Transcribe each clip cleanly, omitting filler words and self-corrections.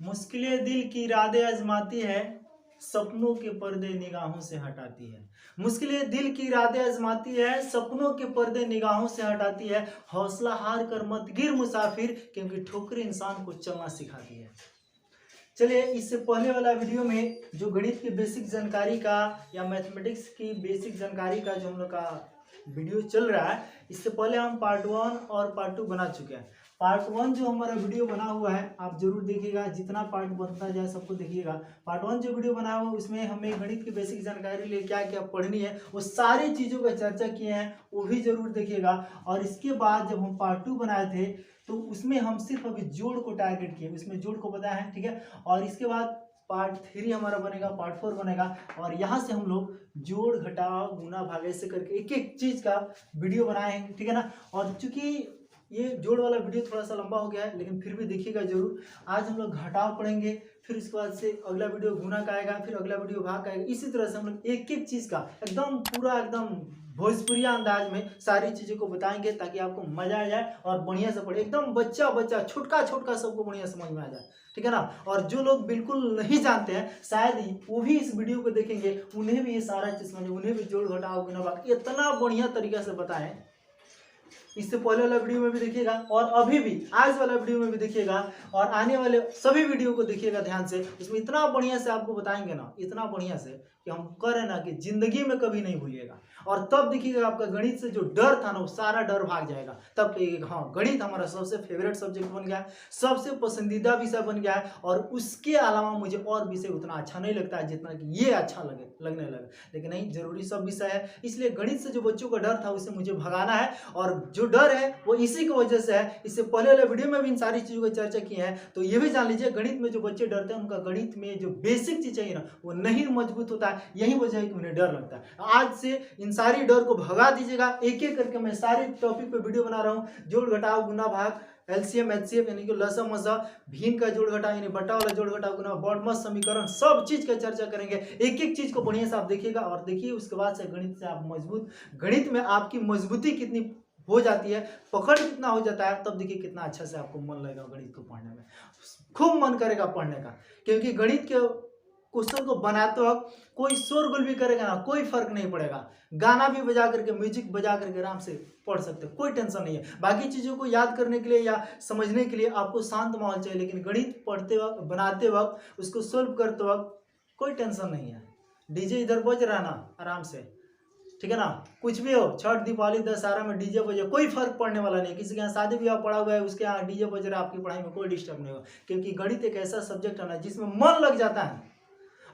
मुश्किलें दिल की इरादे आजमाती है, सपनों के पर्दे निगाहों से हटाती है। मुश्किलें दिल की इरादे आजमाती है, सपनों के पर्दे निगाहों से हटाती है। हौसला हार कर मत गिर मुसाफिर, क्योंकि ठोकरें इंसान को चलना सिखाती है। चलिए, इससे पहले वाला वीडियो में जो गणित की बेसिक जानकारी का या मैथमेटिक्स की बेसिक जानकारी का जो हम लोग का वीडियो चल रहा है, इससे पहले हम पार्ट 1 और पार्ट 2 बना चुके हैं। पार्ट 1 जो हमारा वीडियो बना हुआ है आप जरूर देखिएगा, जितना पार्ट बनता जाए सबको देखिएगा। पार्ट 1 जो वीडियो बना हुआ है उसमें हमें गणित की बेसिक जानकारी लिए क्या क्या पढ़नी है वो सारी चीज़ों का चर्चा किए हैं, वो भी जरूर देखिएगा। और इसके बाद जब हम पार्ट 2 बनाए थे तो उसमें हम सिर्फ अभी जोड़ को टारगेट किए, उसमें जोड़ को बताया है, ठीक है। और इसके बाद पार्ट 3 हमारा बनेगा, पार्ट 4 बनेगा, और यहाँ से हम लोग जोड़ घटाव गुना भाग ऐसे करके एक एक चीज का वीडियो बनाए हैं, ठीक है ना। और चूंकि ये जोड़ वाला वीडियो थोड़ा सा लंबा हो गया है, लेकिन फिर भी देखिएगा जरूर। आज हम लोग घटाव पढ़ेंगे, फिर उसके बाद से अगला वीडियो गुना का आएगा, फिर अगला वीडियो भाग का आएगा। इसी तरह से हम लोग एक एक चीज का एकदम पूरा एकदम भोजपुरिया अंदाज में सारी चीज़ों को बताएंगे, ताकि आपको मजा आ जाए और बढ़िया से पढ़े। एकदम बच्चा बच्चा छोटका छोटका सबको बढ़िया समझ में आ जाए, ठीक है ना। और जो लोग बिल्कुल नहीं जानते हैं शायद ही वो भी इस वीडियो को देखेंगे, उन्हें भी ये सारा चीज़ समझ, उन्हें भी जोड़ घटाव गुना भाग इतना बढ़िया तरीका से बताएं। इससे पहले वाला वीडियो में भी देखिएगा, और अभी भी आज वाला वीडियो में भी देखिएगा, और आने वाले सभी वीडियो को देखिएगा ध्यान से। उसमें इतना बढ़िया से आपको बताएंगे ना, इतना बढ़िया से कि हम करें ना कि जिंदगी में कभी नहीं भूलिएगा। और तब देखिएगा आपका गणित से जो डर था ना वो सारा डर भाग जाएगा। तब कहिएगा हाँ, गणित हमारा सबसे फेवरेट सब्जेक्ट बन गया है, सबसे पसंदीदा विषय बन गया है, और उसके अलावा मुझे और विषय उतना अच्छा नहीं लगता है जितना कि ये अच्छा लगने लगा। लेकिन नहीं, जरूरी सब विषय है, इसलिए गणित से जो बच्चों का डर था उसे मुझे भगाना है, और जो डर है वो इसी की वजह से है। इससे पहले वाले वीडियो में भी इन सारी चीज़ों की चर्चा की है, तो ये भी जान लीजिए गणित में जो बच्चे डरते हैं उनका गणित में जो बेसिक चीज़ चाहिए ना वो नहीं मजबूत होता है, यही वजह है कि उन्हें डर लगता है। आज से इन सारी डर को भगा दीजिएगा। एक एक करके मैं सारे टॉपिक पे वीडियो बना रहा हूँ, जोड़ घटाव गुना भाग, एलसीएम एचसीएफ यानी कि लसम मसा, भिन्न का जोड़ घटाव यानी बटा वाला जोड़ घटाव गुना, बॉडमस समीकरण, सब चीज का चर्चा करेंगे। एक एक चीज को बढ़िया से आप देखिएगा, और देखिए उसके बाद से गणित से आप मजबूत, गणित में आपकी मजबूती कितनी हो जाती है, पकड़ कितना हो जाता है, तब देखिए कितना अच्छा से आपको मन लगेगा गणित को पढ़ने में, खूब मन करेगा पढ़ने का। क्योंकि गणित के क्वेश्चन को बनाते वक्त कोई शोरगुल भी करेगा ना कोई फर्क नहीं पड़ेगा, गाना भी बजा करके म्यूजिक बजा करके आराम से पढ़ सकते हो, कोई टेंशन नहीं है। बाकी चीज़ों को याद करने के लिए या समझने के लिए आपको शांत माहौल चाहिए, लेकिन गणित पढ़ते वक्त, बनाते वक्त, उसको सोल्व करते वक्त कोई टेंशन नहीं है। डीजे इधर बज रहा ना आराम से, ठीक है ना। कुछ भी हो, छठ दिवाली दशहरा में डीजे बजे कोई फर्क पड़ने वाला नहीं। किसी के यहाँ शादी ब्याह पड़ा हुआ है उसके यहाँ डीजे बज रहा है, आपकी पढ़ाई में कोई डिस्टर्ब नहीं होगा। क्योंकि गणित एक ऐसा सब्जेक्ट है ना जिसमें मन लग जाता है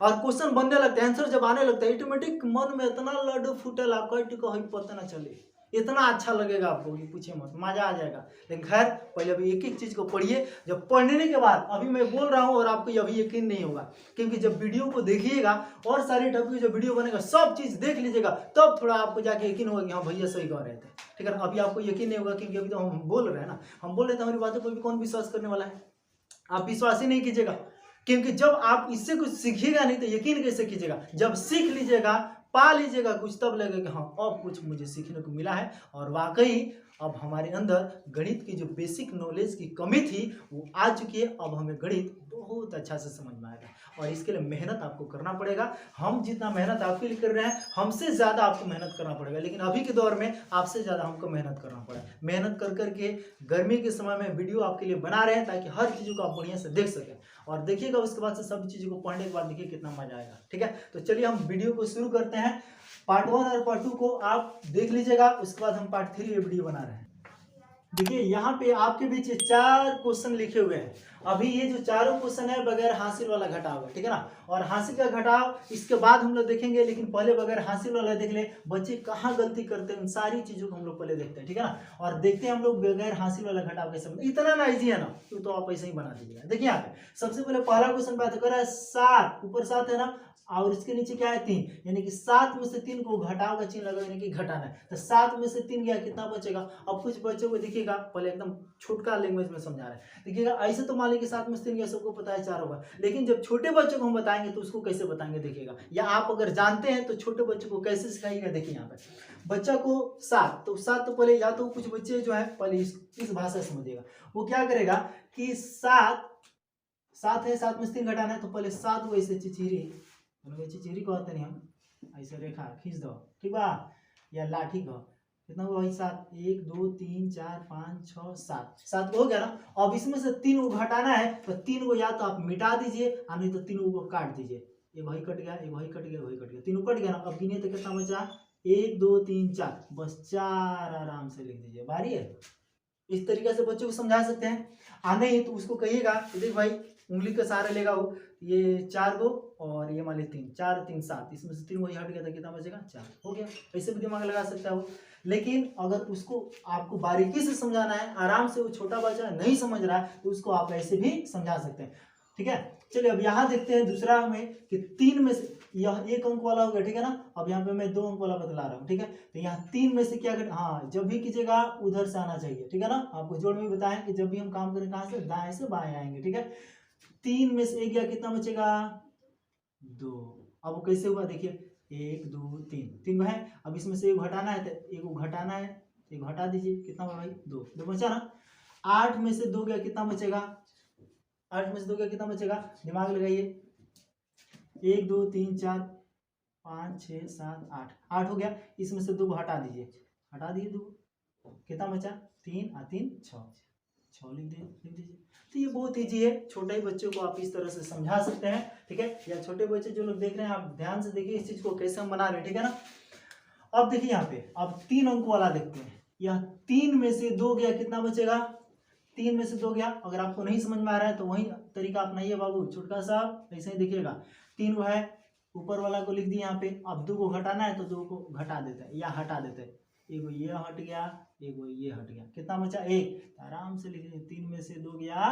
और क्वेश्चन बनने लगता है, आंसर जब आने लगता है ऑटोमेटिक मन में इतना लड्डू फूटेला कोई पता ना चले, इतना अच्छा लगेगा आपको कि पूछिए मत, मजा आ जाएगा। लेकिन खैर पहले अभी एक एक चीज को पढ़िए, जब पढ़ने के बाद अभी मैं बोल रहा हूँ और आपको अभी यकीन नहीं होगा, क्योंकि जब वीडियो को देखिएगा और सारे टॉपिक जो वीडियो बनेगा सब चीज देख लीजिएगा, तब थोड़ा आपको जाके यकीन होगा कि हाँ भैया सही कह रहे थे, ठीक है ना। अभी आपको यकीन नहीं होगा क्योंकि अभी तो हम बोल रहे हैं ना, हम बोल रहे थे, हमारी बातों पर भी कौन विश्वास करने वाला है। आप विश्वास ही नहीं कीजिएगा, क्योंकि जब आप इससे कुछ सीखिएगा नहीं तो यकीन कैसे कीजिएगा। जब सीख लीजिएगा, पा लीजिएगा कुछ, तब लगेगा हाँ अब कुछ मुझे सीखने को मिला है, और वाकई अब हमारे अंदर गणित की जो बेसिक नॉलेज की कमी थी वो आ चुकी है। अब हमें गणित बहुत अच्छा से समझ में आएगा, और इसके लिए मेहनत आपको करना पड़ेगा। हम जितना मेहनत आपके लिए कर रहे हैं हमसे ज़्यादा आपको मेहनत करना पड़ेगा, लेकिन अभी के दौर में आपसे ज़्यादा हमको मेहनत करना पड़ेगा। मेहनत कर करके गर्मी के समय में वीडियो आपके लिए बना रहे हैं ताकि हर चीज़ों को आप बढ़िया से देख सकें, और देखिएगा उसके बाद से सभी चीज़ों को पढ़ने के बाद देखिए कितना मजा आएगा, ठीक है। तो चलिए हम वीडियो को शुरू करते हैं। पार्ट 1 और पार्ट 2 को आप देख लीजिएगा, उसके बाद हम पार्ट 3 वीडियो बना रहे हैं। देखिए यहाँ पे आपके बीच 4 क्वेश्चन लिखे हुए हैं। अभी ये जो चारों क्वेश्चन है बगैर हासिल वाला घटाव है, ठीक है ना, और हासिल का घटाव इसके बाद हम लोग देखेंगे, लेकिन पहले बगैर हासिल वाला देख ले, बच्चे कहाँ गलती करते हैं उन सारी चीजों को हम लोग पहले देखते हैं, ठीक है ना। और देखते हैं हम लोग बगैर हासिल वाला घटाव कैसे बनता है। इतना ना ईजी है ना, तो आप ऐसे ही बना दीजिएगा। देखिए यहाँ पे सबसे पहले पहला क्वेश्चन बात कर रहा है 7, ऊपर 7 है ना, और इसके नीचे क्या है 3, यानी कि 7 में से 3 को घटाव का चिन्ह लगा, यानी कि घटाना है। तो 7 में से 3 गया, कितना बचेगा। अब कुछ बच्चों को देखिएगा, पहले एकदम छोटका लैंग्वेज में समझा रहे हैं। देखिएगा ऐसे तो मान लीजिए कि 7 में से 3 गया, सबको पता है 4 होगा, लेकिन जब छोटे बच्चों को हम बताएंगे तो उसको कैसे बताएंगे देखिएगा, या आप अगर जानते हैं तो छोटे बच्चों को कैसे सिखाइएगा। देखिए यहाँ पे बच्चा को 7, तो 7 तो पहले, या तो कुछ बच्चे जो है पहले इस भाषा समझिएगा, वो क्या करेगा कि 7 7 है, 7 में से 3 घटाना है तो पहले 7 को ऐसे चिचिरी कहते नहीं हम, ऐसे रेखा खींच दो, ठीक बा, या लाठी का कितना हुआ भाई 7, 1 2 3 4 5 6 7 को हो गया ना। अब इसमें से 3 को घटाना है तो 3 को या तो आप मिटा दीजिए और नहीं तो 3 को काट दीजिए, ये वही कट गया, ये वही कट गया, वही कट गया, 3 कट गया ना। अब गिनिए तो कितना बचा, 1 2 3 4, बस 4 आराम से लिख दीजिए, बारी है। इस तरीके से बच्चों को समझा सकते हैं। आने ही तो उसको कहिएगा, देख भाई उंगली का सहारा लेगा वो, ये 4 को और ये मान ली 3, 4 3 7, इसमें से 3 वही हट गया था, कितना बचेगा 4, हो गया। ऐसे भी दिमाग लगा सकता है वो। लेकिन अगर उसको आपको बारीकी से समझाना है, आराम से, वो छोटा बच्चा नहीं समझ रहा है तो उसको आप ऐसे भी समझा सकते हैं, ठीक है। चलिए अब यहाँ देखते हैं दूसरा में कि 3 में से यह 1 अंक वाला हो गया, ठीक है ना। अब यहाँ पे मैं 2 अंक वाला बतला रहा हूँ, ठीक है। तो यहाँ 3 में से क्या कर, हाँ जब भी कीजिएगा उधर से आना चाहिए, ठीक है ना। आपको जोड़ में बताया कि जब भी हम काम करें कहाँ से, दाएं से बाएं आएंगे, ठीक है। 3 में से 1 गया, कितना बचेगा 2। अब वो कैसे हुआ देखिए, 1 2 3, 3 है। अब इसमें से 1 घटाना है तो 1 घटाना है, 1 घटा दीजिए, कितना हुआ भाई 2 बचा ना। 8 में से 2 गया, कितना बचेगा, 8 में से 2 गया, कितना बचेगा, दिमाग लगाइए, 1 2 3 4 5 6 7 8, 8 हो गया। इसमें से 2 को हटा दीजिए, हटा दिए 2, कितना बचा 3 और 3 6, 6 लिख दीजिए। तो ये बहुत ईजी है, छोटे बच्चों को आप इस तरह से समझा सकते हैं, ठीक है। या छोटे बच्चे जो लोग देख रहे हैं, आप ध्यान से देखिए इस चीज को कैसे हम बना रहे हैं, ठीक है ना। अब देखिए यहाँ पे, अब 3 अंक वाला देखते हैं। यह 3 में से 2 गया, कितना बचेगा, 3 में से 2 गया। अगर आपको नहीं समझ में आ रहा है तो वही तरीका अपनाइए बाबू, छुटका साहब ऐसे ही देखिएगा। 3 को है, ऊपर वाला को लिख दिए यहाँ पे। अब 2 को घटाना है तो 2 को घटा देते हैं या हटा देते हैं, एगो ये हट गया, एगो ये हट गया, कितना बचा 1। आराम से लिख, 3 में से 2 गया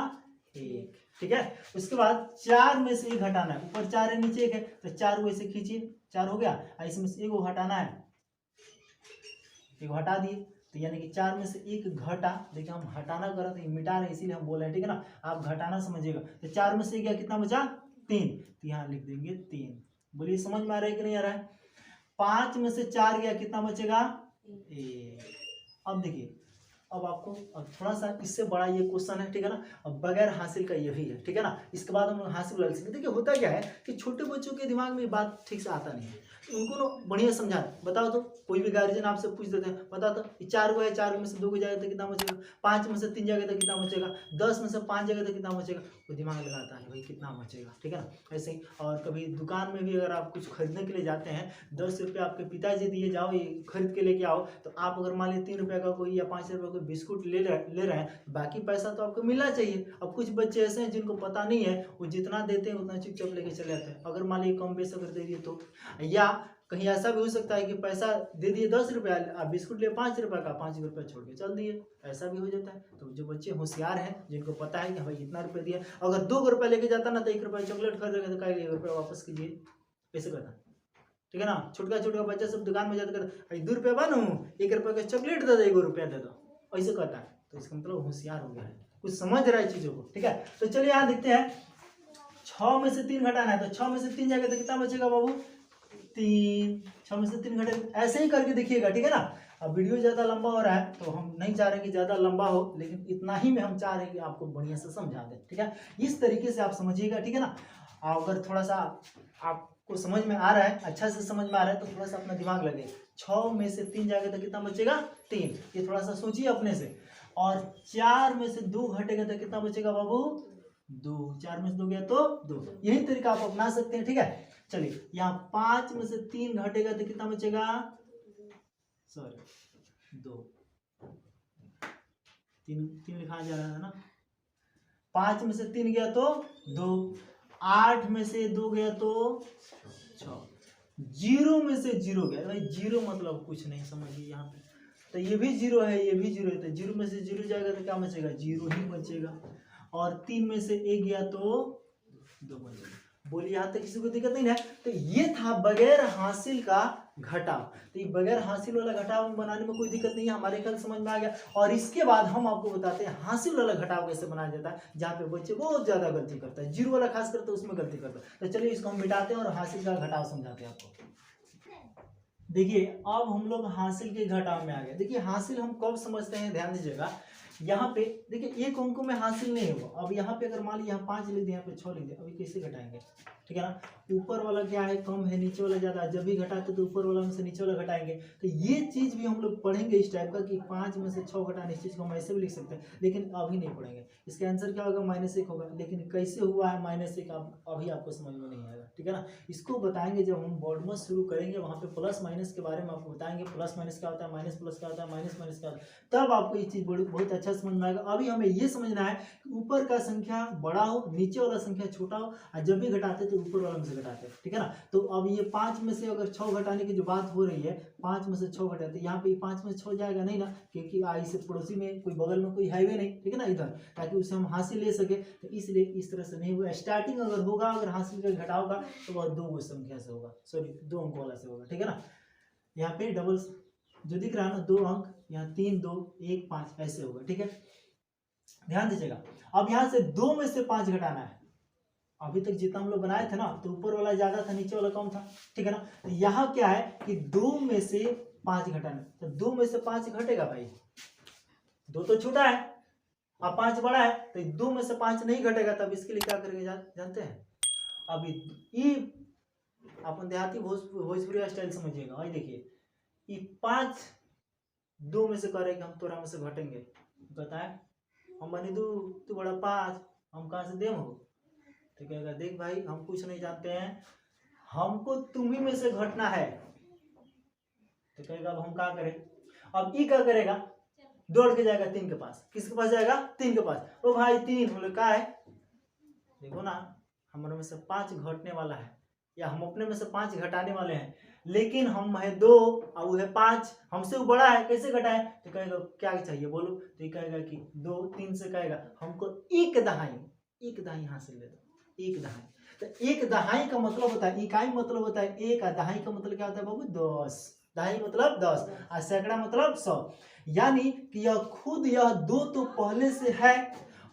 1, ठीक है। उसके बाद 4 में से 1 घटाना है, ऊपर 4 है नीचे 1 है तो 4 को ऐसे खींचिए, 4 हो गया। इसमें से 1 को हटाना है, 1 हटा दिए, तो यानी कि 4 में से 1 घटा, देखिए हम हटाना कर रहे थे, मिटा रहे इसीलिए हम बोल रहे हैं, ठीक है ना। आप घटाना समझिएगा। तो 4 में से 1 गया, कितना बचा 3, तो यहाँ लिख देंगे 3। बोलिए समझ में आ रहा है कि नहीं आ रहा है। 5 में से 4 गया, कितना बचेगा 1। अब देखिए, अब आपको अब थोड़ा सा इससे बड़ा ये क्वेश्चन है, ठीक है ना। अब बगैर हासिल का ये भी है, ठीक है ना। इसके बाद हम लोग हासिल लग सकते। देखिए होता क्या है कि छोटे बच्चों के दिमाग में बात ठीक से आता नहीं है, उनको ना बढ़िया समझा, बताओ तो कोई भी गार्जियन आपसे पूछ देते हैं, बता तो 4 को है, 4 में से 2 को जाएगा तो कितना बचेगा, 5 में से 3 जाएगा तो कितना बचेगा, 10 में से 5 जाएगा तो कितना बचेगा, वो दिमाग लगाता है भाई कितना बचेगा, ठीक है ना। ऐसे ही और कभी दुकान में भी अगर आप कुछ खरीदने के लिए जाते हैं, 10 रुपये आपके पिताजी दिए, जाओ ये खरीद के लेके आओ, तो आप अगर मान लीजिए 3 रुपये का कोई या 5 रुपये का बिस्कुट ले रहे हैं, बाकी पैसा तो आपको मिलना चाहिए। अब कुछ बच्चे ऐसे हैं जिनको पता नहीं है, वो जितना देते हैं उतना चुपचाप लेके चले जाते हैं। अगर मान लीजिए कम बेस अगर दे दिए तो, या कहीं ऐसा भी हो सकता है कि पैसा दे दिए 10 रुपया, आप बिस्कुट लिए 5 रुपये का, 5 रुपये छोड़ के चल दिए, ऐसा भी हो जाता है। तो जो बच्चे होशियार हैं, जिनको पता है कि भाई इतना रुपये दिया, अगर 2 रुपये लेके जाता ना तो 1 रुपये चॉकलेट खरीदेगा तो कहेगा 1 रुपये वापस कीजिए, ऐसे करता, ठीक है ना। छोटा बच्चा सब दुकान में जाकर 2 रुपये बनू 1 रुपये का चॉकलेट दे दो, 1 रुपया दे दो, ऐसे करता है। तो इसका मतलब होशियार हो गया है, कुछ समझ रहा है चीज़ों को, ठीक है। तो चलिए यहाँ देखते हैं, 6 में से 3 घटाना है, तो 6 में से 3 जाएगा तो कितना बचेगा बाबू 3, 6 में से 3 घटे, ऐसे ही करके देखिएगा, ठीक है ना। अब वीडियो ज़्यादा लंबा हो रहा है तो हम नहीं चाह रहे कि ज़्यादा लंबा हो, लेकिन इतना ही में हम चाह रहे हैं कि आपको बढ़िया से समझा दें, ठीक है। इस तरीके से आप समझिएगा, ठीक है ना। अगर थोड़ा सा आपको समझ में आ रहा है, अच्छा से समझ में आ रहा है, तो थोड़ा सा अपना दिमाग लगे। 6 में से 3 जाएगा तो कितना बचेगा 3, ये थोड़ा सा सोचिए अपने से। और 4 में से 2 घटेगा तो कितना बचेगा बाबू 2, 4 में से 2 गया तो 2, यही तरीका आप अपना सकते हैं, ठीक है। चलिए यहाँ 5 में से 3 घटेगा तो कितना बचेगा, सॉरी 2, 3 लिखा जा रहा है ना। 5 में से 3 गया तो 2, 8 में से 2 गया तो 6, 0 में से 0 गया, भाई 0 मतलब कुछ नहीं, समझिए यहाँ पे तो ये भी 0 है, ये भी 0 है, तो 0 में से 0 जाएगा तो क्या बचेगा 0 ही बचेगा। और 3 में से 1 गया तो 2 बचेगा। बोलिए यहाँ तक किसी को दिक्कत नहीं है। तो ये था बगैर हासिल का घटाव। तो ये बगैर हासिल वाला घटाव बनाने में कोई दिक्कत नहीं है, हमारे ख्याल समझ में आ गया। और इसके बाद हम आपको बताते हैं हासिल वाला घटाव कैसे बनाया जाता है, जहाँ पे बच्चे बहुत ज्यादा गलती करता है, 0 वाला खास करते उसमें गलती करता है। तो चलिए इसको हम मिटाते हैं और हासिल का घटाव समझाते हैं आपको। देखिए अब हम लोग हासिल के घटाव में आ गए। देखिए हासिल हम कब समझते हैं, ध्यान दीजिएगा, यहाँ पे देखिए एक अंक में हासिल नहीं होगा। अब यहाँ पे अगर मान लीजिए यहाँ 5 लिख दिया, यहाँ पे 6 लिख दिया, अभी कैसे घटाएंगे, ठीक है ना। ऊपर वाला क्या है, कम है, नीचे वाला ज्यादा है, जब भी घटाते तो ऊपर वाला में से नीचे वाला घटाएंगे। तो ये चीज भी हम लोग पढ़ेंगे इस टाइप का कि 5 में से 6 घटाने, इस चीज को हम ऐसे भी लिख सकते हैं, लेकिन अभी नहीं पढ़ेंगे। इसका आंसर क्या होगा, -1 होगा। लेकिन कैसे हुआ है -1 अभी आपको समझ में नहीं आएगा, ठीक है ना। इसको बताएंगे जब हम बोर्ड में शुरू करेंगे, वहां पे प्लस माइनस के बारे में आपको बताएंगे, प्लस माइनस क्या होता है, माइनस प्लस क्या होता है, माइनस माइनस क्या होता है, तब आपको ये चीज बहुत अच्छा समझ में आएगा। अभी हमें ये समझना है कि ऊपर का संख्या बड़ा हो, नीचे वाला संख्या छोटा हो, और जब भी घटाते तो ऊपर वाला में से घटाते हैं, ठीक है ना। तो अब ये 5 में से अगर 6 घटाने की जो बात हो रही है, 5 में से 6 घटाते, यहाँ पे 5 में से 6 जाएगा नहीं ना, क्योंकि इससे पड़ोसी में कोई बगल में कोई हाईवे नहीं, ठीक है ना, इधर, ताकि उसे हम हासिल ले सके। तो इसलिए इस तरह से नहीं हुआ। स्टार्टिंग अगर होगा, अगर हासिल कर घटाओगा तो वह 2 संख्या से होगा, सॉरी 2 अंक वाला से होगा, ठीक है ना। यहाँ पे डबल जो दिख रहा है ना, 2 अंक, यहाँ 3 2 1 5 ऐसे होगा, ठीक है, ध्यान दीजिएगा। अब यहाँ से 2 में से 5 घटाना है। अभी तक जितना हम लोग बनाए थे ना, तो ऊपर वाला ज्यादा था, नीचे वाला कम था, ठीक है ना। तो यहाँ क्या है कि 2 में से 5 घटाना, तो 2 में से 5 घटेगा भाई, 2 तो छोटा है और 5 बड़ा है, तो 2 में से 5 नहीं घटेगा। तब इसके लिए क्या करेंगे जानते हैं, अभी ये अपन देहाती भोजपुरी स्टाइल समझिएगा। भाई देखिए, ये 5 2 में से करेंगे, हम तोरा में से घटेंगे, बताए हम बनी 2, तू बड़ा 5, हम कहाँ से देम हो, तो कहेगा देख भाई हम कुछ नहीं जानते हैं, हमको तुम्ही में से घटना है। तो कहेगा अब हम क्या करें, अब ये क्या करेगा, दौड़ के जाएगा 3 के पास। किसके पास जाएगा, 3 के पास। ओ भाई 3 बोले क्या है, देखो ना हमारे में से 5 घटने वाला है, या हम अपने में से 5 घटाने वाले हैं, लेकिन हम है 2 और वो है 5, हमसे वो बड़ा है, कैसे घटाए। तो कहेगा क्या चाहिए बोलो, तो कहेगा कि 2 3 से कहेगा हमको 1 दहाई हासिल ले दो, 1 दहाई। तो 1 दहाई का मतलब होता है, इकाई मतलब होता है 1, दहाई का मतलब क्या होता है बाबू, 10। दहाई मतलब 10 और सैकड़ा मतलब 100। यानी कि यह खुद यह 2 तो पहले से है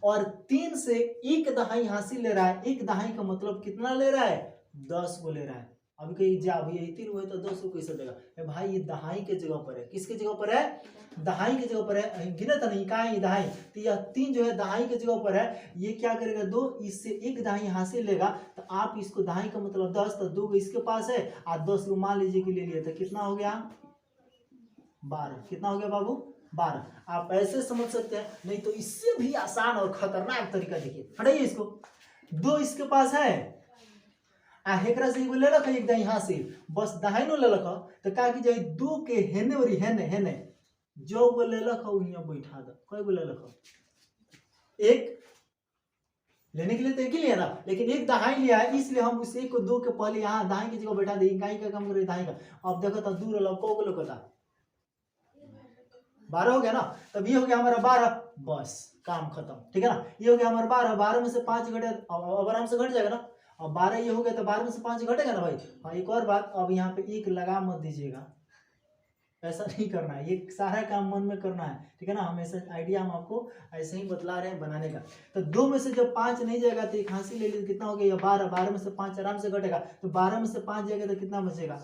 और 3 से 1 दहाई हासिल ले रहा है। 1 दहाई का मतलब कितना ले रहा है, 10 को ले रहा है। अभी कहीं जा अभी 3 हुए तो 10 को कैसे देगा भाई, ये दहाई के जगह पर है। किसके जगह पर है, दहाई के जगह पर है, गिना था नहीं कहा ये दहाई, तो यह 3 जो है दहाई के जगह पर है। ये क्या करेगा 2, इससे 1 दहाई हासिल लेगा। तो आप इसको दहाई का मतलब 10, तो 2 इसके पास है और 10 को मान लीजिए कि ले लिया, तो कितना हो गया 12। कितना हो गया बाबू, 12। आप ऐसे समझ सकते हैं, नहीं तो इससे भी आसान और खतरनाक तरीका देखिए, हटाइए इसको। 2 इसके पास है, हेकरा से ले रखा 1 दहाई हासिल, बस दहाई नो ले रखा। तो का कि जाई 2 के हेने और हेने जो वो ले रखा यहाँ बैठा दो, कोई बोले रखा 1 लेने के लिए तो 1 ही लिया ना, लेकिन 1 दहाई लिया है, इसलिए हम उस 1 को 2 के पहले यहाँ दहाई की जगह बैठा दे। इकाई का काम करे दहाई का। अब देखो तो दूर वाला को लोग होता 12 हो गया ना, तब ये हो गया हमारा 12, बस काम खत्म, ठीक है ना। ये हो गया हमारा 12, 12 में से 5 घटे, अब आराम से घट जाएगा ना। अब 12 ये हो गया तो 12 में से 5 घटेगा ना भाई। हाँ एक और बात, अब यहाँ पे 1 लगा मत दीजिएगा, ऐसा नहीं करना है, ये सारा काम मन में करना है, ठीक है ना। हम ऐसा आइडिया हम आपको ऐसे ही बतला रहे हैं बनाने का। तो 2 में से जब 5 नहीं जाएगा तो 1 हासिल ले लीजिए, कितना हो गया 12, 12 में से 5 आराम से घटेगा, तो 12 में से 5 जाएगा तो कितना बचेगा।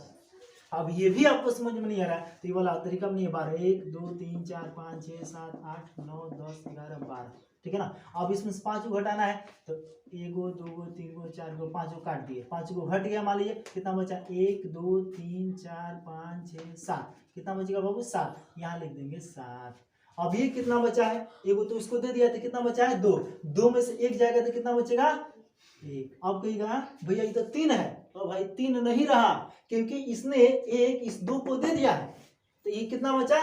अब ये भी आपको समझ में नहीं आ रहा है तो ये वाला तरीका नहीं है। 12 1 2 3 4 5 6 7 8 9 10 11 12, ठीक है ना। अब इसमें से 5 को घटाना है, तो 1 2 3 4 5 को काट दिए, 5 को घट गया, मान लीजिए कितना बचा 1 2 3 4 5 6 7, कितना बचेगा बाबू 7, यहाँ लिख देंगे 7। अब ये कितना बचा है, एगो तो उसको दे दिया तो कितना बचा है 2, 2 में से 1 जाएगा तो कितना बचेगा 1। अब कहेगा भैया ये तो 3 है, तो भाई 3 नहीं रहा, क्योंकि इसने 1 इस 2 को दे दिया है, तो ये कितना बचा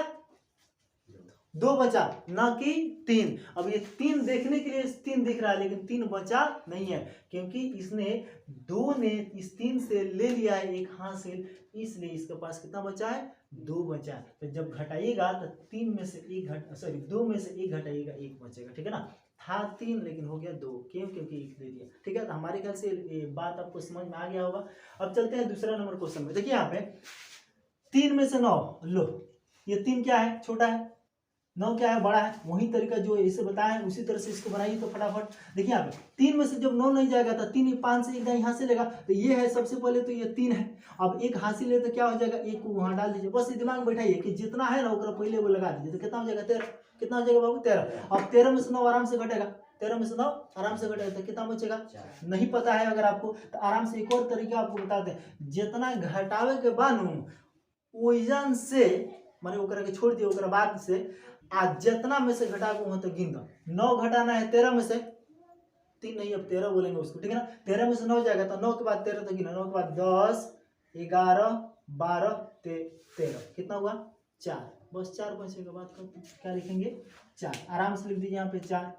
2 बचा, ना कि 3। अब ये 3 देखने के लिए 3 दिख रहा है, लेकिन 3 बचा नहीं है, क्योंकि इसने 2 ने इस 3 से ले लिया है 1 हासिल, इसलिए इसके पास कितना बचा है 2 बचा है। तो जब घटाइएगा तो 3 में से 1 2 में से 1 घटाइएगा 1 बचेगा, ठीक है ना। था 3 लेकिन हो गया 2, क्यों, क्योंकि 1 दे दिया, ठीक है। तो हमारे ख्याल से ये बात आपको समझ में आ गया होगा। अब चलते हैं दूसरा नंबर क्वेश्चन में। देखिए यहाँ पे 3 में से 9 लो, ये 3 क्या है छोटा है, 9 क्या है बड़ा है। वही तरीका जो इसे बताया है उसी तरह से इसको बनाइए तो फटाफट। देखिए यहाँ पे 3 में से जब 9 नहीं जाएगा तो 3 5 से 1 यहाँ से लेगा, तो ये है सबसे पहले तो ये 3 है। अब 1 हासिल ले तो क्या हो जाएगा, 1 को वहां डाल दीजिए, बस ये दिमाग में बैठाइए कि जितना है ना वो पहले वो लगा दीजिए, तो कितना हो जाएगा 13। कितना हो जाएगा बाबू 13। अब 13 में से 9 आराम से घटेगा, 13 में से 9 आराम से घटेगा तो कितना बचेगा, नहीं पता है अगर आपको तो आराम से एक और तरीका आपको बताते हैं, जितना घटावे के बाद ओइजन से माने ओकरा के छोड़ दिए, ओकरा बाद से आज जितना में से घटा को तो गिन दो। 9 घटाना है 13 में से, 3 नहीं अब 13 बोलेंगे उसको, ठीक है ना। 13 में से 9 जाएगा तो 9 के बाद 13 तो गिना, 9 के बाद 10 11 12 13 कितना हुआ 4, बस 4 बचेगा। बात क्या लिखेंगे 4, आराम से लिख दीजिए यहाँ पे 4।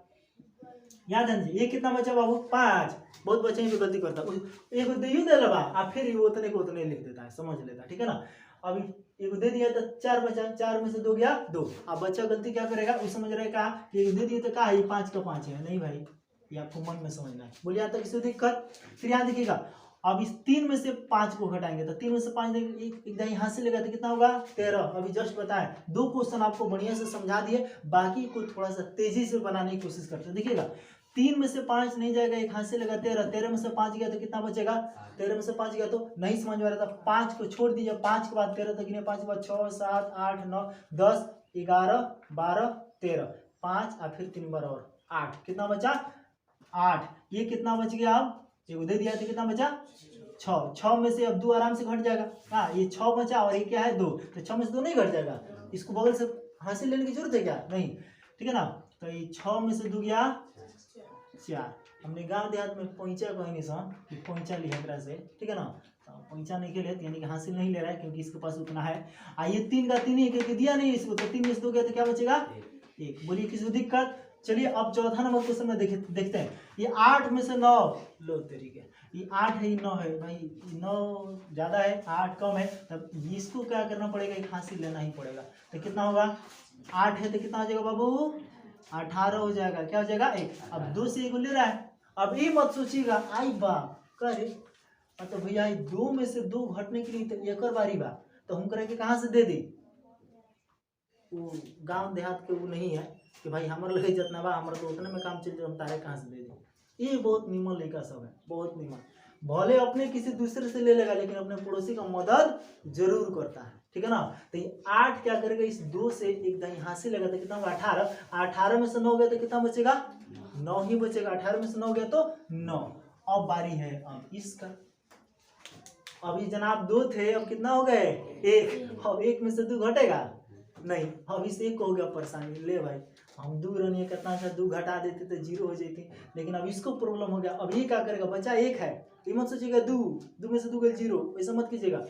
याद है ये कितना बचा बाबू 5, बहुत बच्चे ही गलती करता है, एक दे दे लबा आप फिर उतने को उतने लिख देता है, समझ लेता है, ठीक है ना। अभी एक दे दिया तो 4 बचा, 4 में से 2 गया 2। अब बच्चा गलती क्या करेगा, वो समझ रहे कहा कि एक दे दिए तो कहा ये 5 का 5 है, नहीं भाई ये आपको मन में समझना है। बोलिए यहाँ तक किसी दिक्कत। फिर यहाँ देखिएगा अब इस 3 में से 5 को घटाएंगे तो 3 में से 5 एक यहाँ से लेगा तो कितना होगा 13। अभी जस्ट बताएं 2 क्वेश्चन आपको बढ़िया से समझा दिए, बाकी को थोड़ा सा तेजी से बनाने की कोशिश करते हैं। देखिएगा 3 में से 5 नहीं जाएगा, एक हाथ से लगा 13, 13 में से 5 गया तो कितना बचेगा, 13 में से 5 गया तो नहीं समझ में आ रहा था, 5 को छोड़ दीजिए, 5 के बाद 13 तक गिने, 5 के बाद 6 7 8 9 10 11 12 13, 5 और फिर 3 बार और 8, कितना बचा 8। ये कितना बच गया, अब एक दे दिया तो कितना बचा 6, 6 में से अब 2 आराम से घट जाएगा। हाँ ये 6 बचा और ये क्या है 2, तो 6 में से 2 नहीं घट जाएगा, इसको बगल से हासिल लेने की जरूरत है क्या, नहीं, ठीक है ना। तो ये 6 में से 2 गया 4। हमने गांव देहात में पैंचा कहेंगे सर कि पैंचा लिया एकरा से, ठीक है ना। पैंचा नहीं खेले यानी कि हासिल नहीं ले रहा है क्योंकि इसके पास उतना है। ये 3 का 3 ही करके दिया नहीं इसको, तो 3 में से 2 गया तो क्या बचेगा 1। बोलिए किसी को दिक्कत। चलिए अब चौथा नंबर क्वेश्चन में देखते हैं। ये 8 में से 9 लो तरीके, ये 8 है ये 9 है, भाई 9 ज़्यादा है 8 कम है, तब इसको क्या करना पड़ेगा, एक हासिल लेना ही पड़ेगा। तो कितना होगा 8 है तो कितना हो जाएगा बाबू 18 हो जाएगा, क्या हो जाएगा 1। अब 2 से 1 ले रहा है, अब ये मत सोचिएगा आई बा करे तो भैया 2 में से 2 घटने के लिए तो एक बारी बा, तो हम करेंगे कहाँ से दे दी, वो गांव देहात के वो नहीं है कि भाई हमारे लगे जितना बा हमारा तो उतने में काम चल जाए, हम तारे कहाँ से दे दें। ये बहुत निमन लड़का सब है, बहुत निमन, भले अपने किसी दूसरे से ले लेगा लेकिन अपने पड़ोसी का मदद जरूर करता है, ठीक है ना। तो ये 8 क्या करेगा, इस 2 से एक दाई हासिल लगा तो कितना होगा 18, 18 में से 9 गया तो कितना बचेगा 9 ही बचेगा, 18 में से 9 गया तो 9। अब बारी है अब इसका, अभी जनाब 2 थे अब कितना हो गए 1, अब 1 में से 2 घटेगा नहीं, अब इस 1 को हो गया परेशानी, ले भाई हम 2 रनिए कितना अच्छा 2 घटा देते तो 0 हो जाती, लेकिन अब इसको प्रॉब्लम हो गया। अब ये क्या करेगा, बचा 1 है, ये मत सोचिएगा 2 में से 2 गए 0, ऐसा मत कीजिएगा।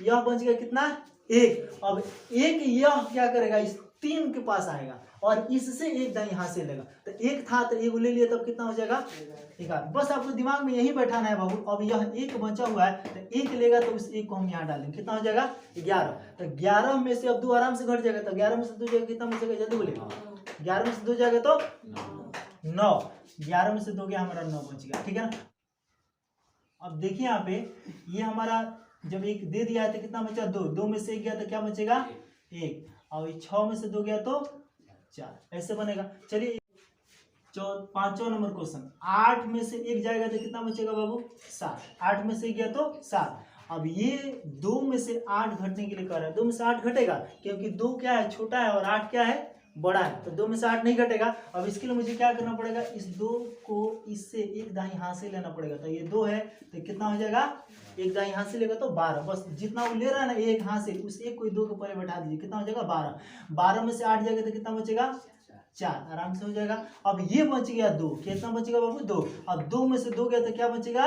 यह बच गया कितना 1, अब 1 यह क्या करेगा इस 3 के पास आएगा और इससे 1 दाई यहाँ से लेगा, तो 1 था तो 1 ले लिया तब कितना हो जाएगा 11। बस आपको दिमाग में यही बैठाना है बाबू। अब यह 1 बचा हुआ है तो 1 लेगा तो उस 1 को हम यहाँ डालेंगे, कितना हो जाएगा 11। तो 11 में से अब 2 आराम से घट जाएगा, तो 11 में से 2 जाएगा कितना बचेगा जल्दी बोले, 11 में से 2 जाएगा तो 9, 11 में से 2 गया हमारा 9 बच गया, ठीक है ना। अब देखिए यहाँ पे ये हमारा जब 1 दे दिया है तो कितना बचा 2, 2 में से 1 गया तो क्या बचेगा 1, और 6 में से 2 गया तो 4, ऐसे बनेगा। चलिए 5वां नंबर क्वेश्चन, 8 में से 1 जाएगा तो कितना बचेगा बाबू 7, 8 में से 1 गया तो 7। अब ये 2 में से 8 घटने के लिए कह रहा है, 2 में से 8 घटेगा क्योंकि 2 क्या है छोटा है और 8 क्या है बड़ा है, तो 2 में से 8 नहीं घटेगा। अब इसके लिए मुझे क्या करना पड़ेगा, इस 2 को इससे 1 दाई हाथ से लेना पड़ेगा, तो ये 2 है तो कितना हो जाएगा 1 दाई हाथ से लेगा तो 12, बस जितना वो ले रहा है ना 1 हाथ से उस 1 को 2 के पहले बैठा दीजिए, कितना हो जाएगा 12, 12 में से 8 जाएगा तो कितना बचेगा 4, आराम से हो जाएगा। अब ये बच गया 2, कितना बचेगा बाबू 2, अब 2 में से 2 गया तो क्या बचेगा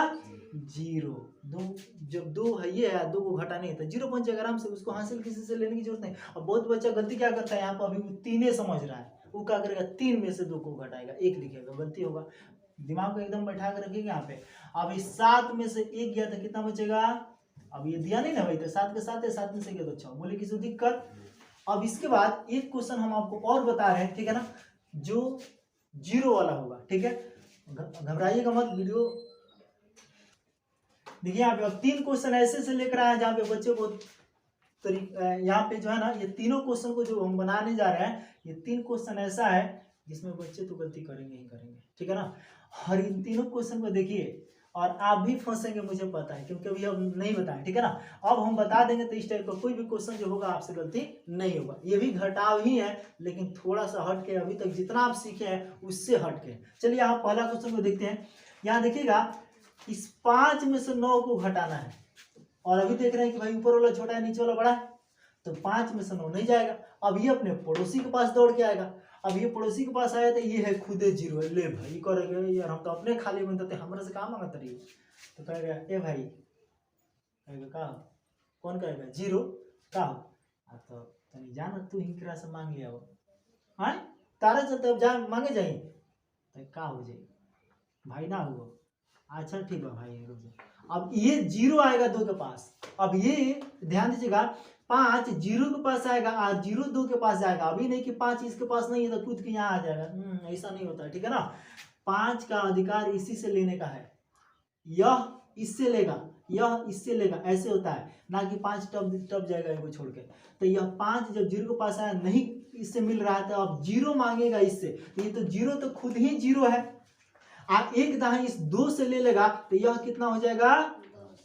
0, 2 जब 2 है ये है 2 को घटाने है तो 0 बच जाएगा आराम से, उसको हासिल किसी से लेने की जरूरत नहीं। अब बहुत बच्चा गलती क्या करता है यहाँ पर, अभी वो 3 समझ रहा है, वो क्या करेगा 3 में से 2 को घटाएगा 1 लिखेगा, गलती होगा, दिमाग को एकदम बैठा कर रखिएगा यहाँ पे। अब इस 7 में से 1 गया तो कितना बचेगा, अब ये दिया नहीं ना भाई, तो 7 के साथ है, 7 में से गया तो 6, बोले किसी दिक्कत। अब इसके बाद एक क्वेश्चन हम आपको और बता रहे हैं, ठीक है ना, जो 0 वाला होगा, ठीक है, घबराइएगा मत, वीडियो देखिए यहाँ पे। अब 3 क्वेश्चन ऐसे से लेकर आए जहाँ पे बच्चे को यहाँ पे जो है ना ये तीनों क्वेश्चन को जो हम बनाने जा रहे हैं, ये 3 क्वेश्चन ऐसा है जिसमें बच्चे तो गलती करेंगे ही करेंगे, ठीक है ना। और इन तीनों क्वेश्चन को देखिए और आप भी फंसेंगे मुझे पता है, क्योंकि अभी हम नहीं बताएं, ठीक है ना। अब हम बता देंगे तो इस टाइप का कोई भी क्वेश्चन जो होगा आपसे गलती नहीं होगा। ये भी घटाव ही है, लेकिन थोड़ा सा हट के, अभी तक जितना आप सीखे हैं उससे हट के। चलिए यहाँ पहला क्वेश्चन को देखते हैं। यहाँ देखिएगा, इस 5 में से 9 को घटाना है, और अभी देख रहे हैं कि भाई ऊपर वाला छोटा है नीचे वाला बड़ा है, तो 5 में से 9 नहीं जाएगा। अब ये अपने पड़ोसी के पास दौड़ के आएगा। अब ये पड़ोसी के पास आया तो ये है खुदे जीरो है। ले भाई करेगा यार, हम तो अपने खाली में देते, हमारे से काम मांगता रही। तो कहेगा ए भाई, कहेगा का कौन कहेगा जीरो का, तो तनी जान तू हिंकरा से मांग लिया हो, हाँ तारा चलते अब जा मांगे जाई तो का हो जाए भाई ना हुआ। अच्छा ठीक है भाई, रुक जाओ। अब ये जीरो आएगा 2 के पास। अब ये ध्यान दीजिएगा, 5 जीरो के पास आएगा और जीरो 2 के पास जाएगा। अभी नहीं कि 5 इसके पास नहीं है तो कूद के यहाँ आ जाएगा, ऐसा नहीं होता है, ठीक है ना। 5 का अधिकार इसी से लेने का है, यह इससे लेगा, यह इससे लेगा, ऐसे होता है ना कि 5 टप जाएगा इनको छोड़ के। तो यह 5 जब जीरो के पास आया नहीं इससे मिल रहा है, तो अब जीरो मांगेगा इससे, तो ये तो जीरो तो खुद ही जीरो है। आप एक दाएं इस 2 से ले लेगा तो यह कितना हो जाएगा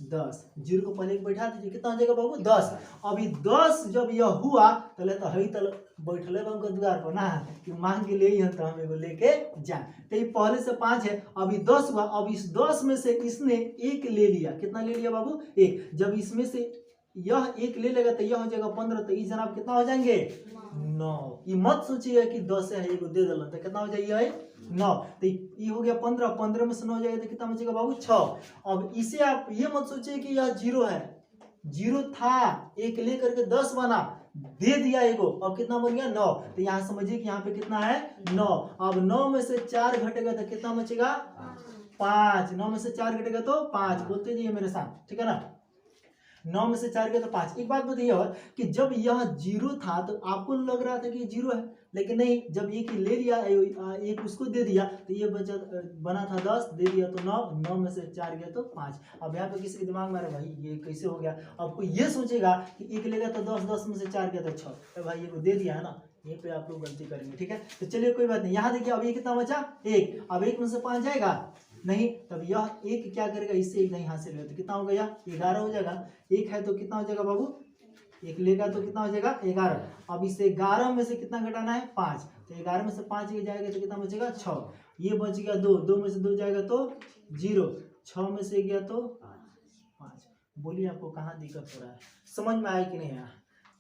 10। जीरो को पहले बैठा दीजिए, कितना हो जाएगा बाबू 10। अभी 10 जब यह हुआ तो लेता है तो बैठले हमको द्वार पर ना कि मांग के ले तो हम एगो लेके जाए। तो ये पहले से 5 है, अभी 10 हुआ। अब इस 10 में से इसने 1 ले लिया, कितना ले लिया बाबू 1। जब इसमें से यह 1 ले लेगा तो यह हो जाएगा 15, तो इस जनाब कितना हो जाएंगे 9। ये मत सोचिए कि 10 है एगो दे दिला तो कितना हो जाएगा 9। तो ये हो गया 15, 15 में से 9 हो जाएगा तो कितना बचेगा बाबू 6। अब इसे आप ये मत सोचिए कि यह जीरो है, जीरो था 1 लेकर के 10 बना, दे दिया एगो, अब कितना बन गया 9। तो यहाँ समझिए कि यहाँ पे कितना है 9। अब 9 में से 4 घटेगा तो कितना बचेगा 5। 9 में से 4 घटेगा तो 5, बोलते जाइए मेरे साथ, ठीक है ना। 9 में से 4 गया तो 5। एक बात बताइए कि जब यह जीरो था तो आपको लग रहा था कि ये जीरो है, लेकिन नहीं, जब एक ले लिया एक उसको दे दिया तो ये बचा बना था 10, दे दिया तो 9, 9 में से 4 गया तो 5। अब यहाँ पे किसी के दिमाग में आ रहा है भाई ये कैसे हो गया, आपको ये सोचेगा कि एक लेगा तो 10, 10 में से 4 गया तो 6, तो भाई ये को दे दिया है ना, यहीं पे आप लोग गलती करेंगे, ठीक है। तो चलिए कोई बात नहीं। यहाँ देखिए अब ये कितना बचा 1। अब 1 में से 5 जाएगा नहीं, तब यह 1 क्या करेगा इससे 1 नहीं हासिल होगा तो कितना हो गया 11 हो जाएगा। 1 है तो कितना हो जाएगा बाबू 1 लेगा तो कितना हो जाएगा 11। अब इसे 11 में से कितना घटाना है 5, तो 11 में से 5 जाएगा तो कितना बचेगा 6। ये बच गया 2, 2 में से 2 जाएगा तो 0, 6 में से गया तो 5। बोलिए आपको कहाँ दिक्कत हो रहा है, समझ में आया कि नहीं आया,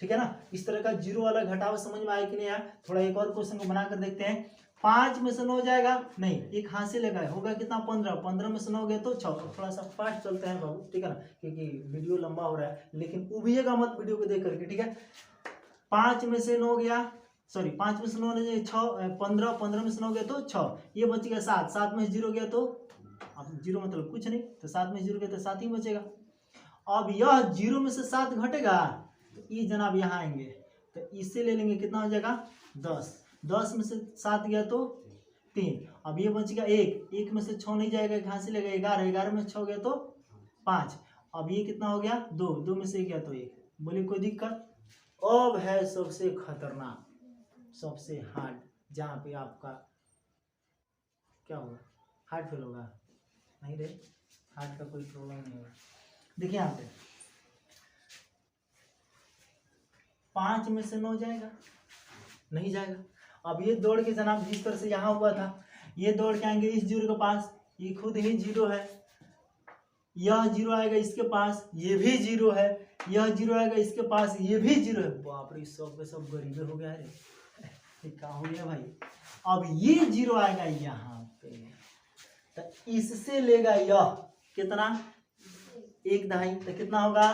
ठीक है ना। इस तरह का जीरो वाला घटाव समझ में आया कि नहीं आया। थोड़ा एक और क्वेश्चन को बनाकर देखते हैं। 5 में से 9 जाएगा नहीं, एक हाथ से लगा है, होगा कितना 15, 15 में से 9 गया तो 6। थोड़ा सा फास्ट चलते हैं बाबू, ठीक है ना, क्योंकि वीडियो लंबा हो रहा है, लेकिन उबिएगा मत वीडियो को देख करके, ठीक है। 5 में से 9 गया, सॉरी 5 में से 9 नहीं 6, 15, 15 में से 9 गया तो 6, ये बच गया 7, 7 में 0 गया तो, अब 0 मतलब कुछ नहीं, तो 7 में 0 गया तो 7 ही बचेगा। अब यह 0 में से 7 घटेगा तो ये जनाब यहाँ आएंगे, तो इससे ले लेंगे, कितना हो जाएगा 10, 10 में से 7 गया तो 3। अब ये बच गया 1, 1 में से 6 नहीं जाएगा, कहाँ से लेगा 11, 11 में से 6 गया तो 5। अब ये कितना हो गया 2, 2 में से गया तो 1। बोलिए कोई दिक्कत। अब है सबसे खतरनाक, सबसे हार्ड, जहाँ पे आपका क्या होगा हार्ट फेल होगा, नहीं रे हार्ट का कोई प्रॉब्लम नहीं होगा। देखिए यहाँ पे 5 में से 9 जाएगा नहीं जाएगा। अब ये दौड़ के जनाब जिस तरह से यहाँ हुआ था, ये दौड़ के आएंगे इस जीरो के पास, ये खुद ही जीरो है, यह जीरो आएगा इसके पास, ये भी जीरो है, यह जीरो आएगा इसके पास, ये भी जीरो है। बाप रे सब के सब गरीबे हो गया है, क्या हो गया भाई। अब ये जीरो आएगा यहाँ पे, तो इससे लेगा यह कितना 1 दहाई, तो कितना होगा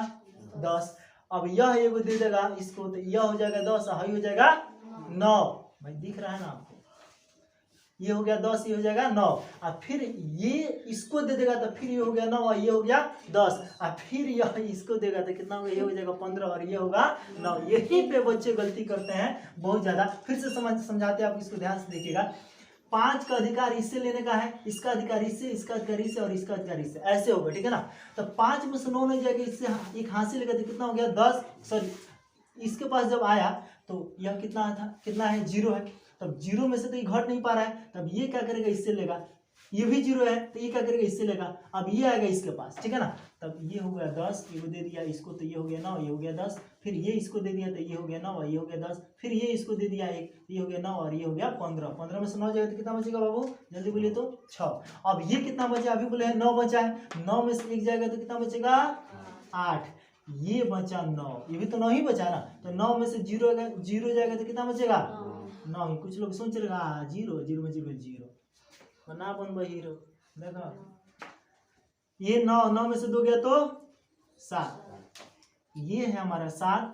10। अब यह एगो दे देगा इसको, तो यह हो जाएगा 10, हाई हो जाएगा 9। भाई दिख रहा है ना आपको, ये हो गया 10, ये हो जाएगा 9। और फिर ये इसको दे देगा तो फिर ये हो गया 9 और ये हो गया 10, और फिर यह इसको देगा तो कितना होगा, ये हो जाएगा 15 और ये होगा 9। यही पे बच्चे गलती करते हैं बहुत ज्यादा। फिर से समझाते हैं, आप इसको ध्यान से देखिएगा। 5 का अधिकार इससे लेने का है, इसका अधिकार इससे, इसका अधिकार इससे और इसका अधिकार इससे, ऐसे होगा, ठीक है ना। तो 5 में से 9 नहीं जाएगा, इससे एक हाथ से लेगा तो कितना हो गया 10, सॉरी इसके पास जब आया तो यह कितना था, कितना है 0 है। तब 0 में से तो ये घट नहीं पा रहा है, तब ये क्या करेगा इससे लेगा, ये भी 0 है, तो ये क्या करेगा, इससे लेगा। अब ये आएगा इसके पास, ठीक है ना, तब ये हो गया 10, ये को दे दिया इसको, तो ये हो गया 9, ये हो गया 10, फिर ये इसको दे दिया तो ये हो गया 9, ये हो गया 10, फिर ये इसको दे दिया 1, ये हो गया 9 और ये हो गया 15। 15 में से 9 जाएगा तो कितना बचेगा बाबू, जल्दी बोलिए तो 6। अब ये कितना बचा, अभी बोले 9 बचा है, 9 में से 1 जाएगा तो कितना बचेगा 8, ये बचा 9, ये भी तो 9 ही बचा ना, तो 9 में से 0 जाएगा तो कितना बचेगा 9 ही। कुछ लोग सोच रहे 0 0 में 0 0 बना बन हीरो, देखो ये 9 में से 2 गया तो 7, ये है हमारा 7,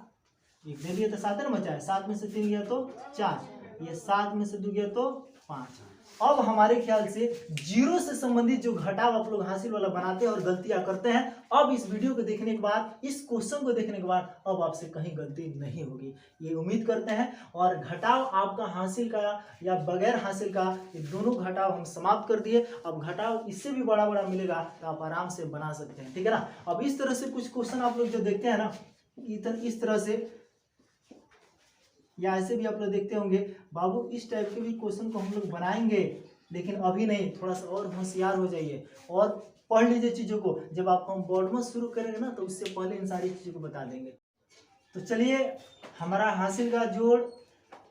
एक दे दिया तो 7 है ना बचा है, 7 में से 3 गया तो 4, ये 7 में से 2 गया तो 5। अब हमारे ख्याल से 0 से संबंधित जो घटाव आप लोग हासिल वाला बनाते हैं और गलतियां करते हैं, अब इस वीडियो को देखने के बाद, इस क्वेश्चन को देखने के बाद अब आपसे कहीं गलती नहीं होगी, ये उम्मीद करते हैं। और घटाव आपका हासिल का या बगैर हासिल का, ये दोनों घटाव हम समाप्त कर दिए। अब घटाव इससे भी बड़ा बड़ा मिलेगा तो आप आराम से बना सकते हैं, ठीक है ना। अब इस तरह से कुछ क्वेश्चन आप लोग जो देखते हैं ना, इस तरह से या ऐसे भी आप लोग देखते होंगे बाबू, इस टाइप के भी क्वेश्चन को हम लोग बनाएंगे, लेकिन अभी नहीं, थोड़ा सा और होशियार हो जाइए और पढ़ लीजिए चीज़ों को। जब आप हम बोर्ड में शुरू करेंगे ना, तो उससे पहले इन सारी चीज़ों को बता देंगे। तो चलिए, हमारा हासिल का जोड़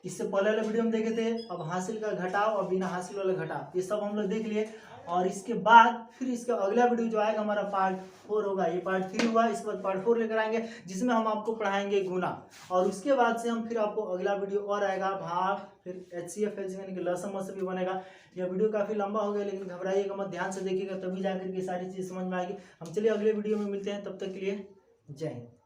इससे पहले वाले वीडियो में देखे थे, अब हासिल का घटाव और बिना हासिल वाला घटाव, ये सब हम लोग देख लिए। और इसके बाद फिर इसका अगला वीडियो जो आएगा हमारा पार्ट 4 होगा, ये पार्ट 3 हुआ, इसके बाद पार्ट 4 लेकर आएंगे, जिसमें हम आपको पढ़ाएंगे गुना। और उसके बाद से हम फिर आपको अगला वीडियो और आएगा भाग, फिर HCF यानी कि लसम वसम भी बनेगा। यह वीडियो काफ़ी लंबा हो गया, लेकिन घबराइएगा मत, ध्यान से देखिएगा, तभी जाकर के सारी चीज़ समझ में आएगी। हम चलिए अगले वीडियो में मिलते हैं, तब तक के लिए जय हिंद।